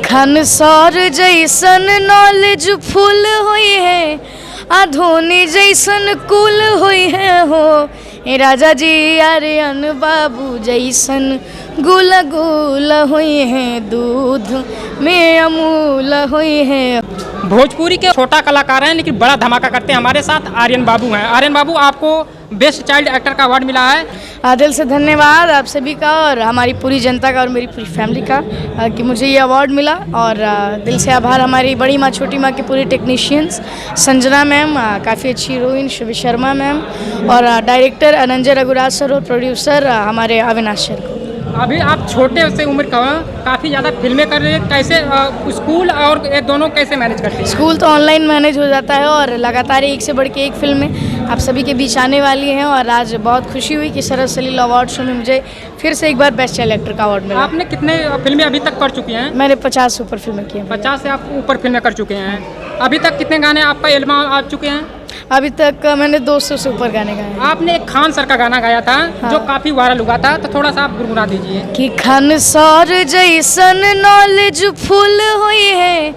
खान सौर जैसन knowledge full हुई है, आधोनी जैसन कुल हुई है हो। ए राजा जी आर्यन बाबू जैसन गुल गुल हुई है, दूध में अमूल हुई है। भोजपुरी के छोटा कलाकार हैं लेकिन बड़ा धमाका करते हैं। हमारे साथ आर्यन बाबू हैं। आर्यन बाबू, आपको बेस्ट चाइल्ड एक्टर का अवार्ड मिला है। दिल से धन्यवाद आप सभी का और हमारी पूरी जनता का और मेरी पूरी फैमिली का कि मुझे ये अवार्ड मिला। और दिल से आभार हमारी बड़ी माँ छोटी माँ के पूरे टेक्नीशियंस, संजना मैम, काफ़ी अच्छी हीरोइन शिव शर्मा मैम, और डायरेक्टर अनंजय रघुराज सर और प्रोड्यूसर हमारे अविनाश सर को। अभी आप छोटे से उम्र का काफ़ी ज़्यादा फिल्में कर रहे हैं, कैसे स्कूल और ये दोनों कैसे मैनेज करते हैं? स्कूल तो ऑनलाइन मैनेज हो जाता है और लगातार एक से बढ़ के एक फिल्में आप सभी के बीच आने वाली हैं। और आज बहुत खुशी हुई कि सरस सलील अवार्ड शो में मुझे फिर से एक बार बेस्ट चाइल्ड एक्टर का अवार्ड मिला। आपने कितने फिल्में अभी तक कर चुकी हैं? मैंने 50 से ऊपर फिल्में की हैं। 50 से आप ऊपर फिल्में कर चुके हैं। अभी तक कितने गाने आपका एल्बम आ चुके हैं? अभी तक मैंने 200 से ऊपर गाने गाए हैं। आपने एक खान सर का गाना गाया था, हाँ, जो काफ़ी वायरल हुआ था, तो थोड़ा सा आप गुनगुना दीजिए। कि खान सौर जैसन नॉलेज फुल हुई है,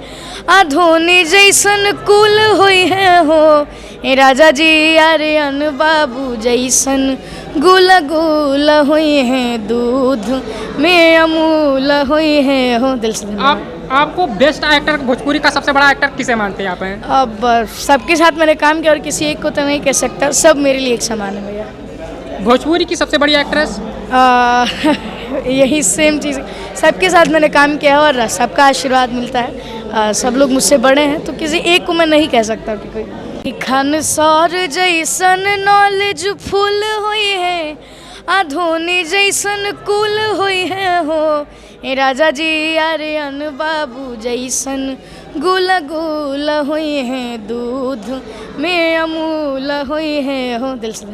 आधोनी जैसन कुल हुई है हो। ए राजा जी आर्यन बाबू जैसन गुल गुल हुई है, दूध में अमूल हुई है हो। दिल से आपको बेस्ट एक्टर भोजपुरी का सबसे बड़ा एक्टर किसे मानते हैं आप हैं? अब सबके साथ मैंने काम किया और किसी एक को तो नहीं कह सकता, सब मेरे लिए एक समान है भैया। भोजपुरी की सबसे बड़ी एक्ट्रेस? यही सेम चीज़, सबके साथ मैंने काम किया और सबका आशीर्वाद मिलता है। सब लोग मुझसे बड़े हैं तो किसी एक को मैं नहीं कह सकता कि कोई। खान सौर जैसन नॉलेज फुल हुई है, आधोनी जैसन कुल हुई है हो। ए राजा जी आर्यन बाबू जैसन गुल गुल हुई है, दूध में अमूल हुई है हो। दिल से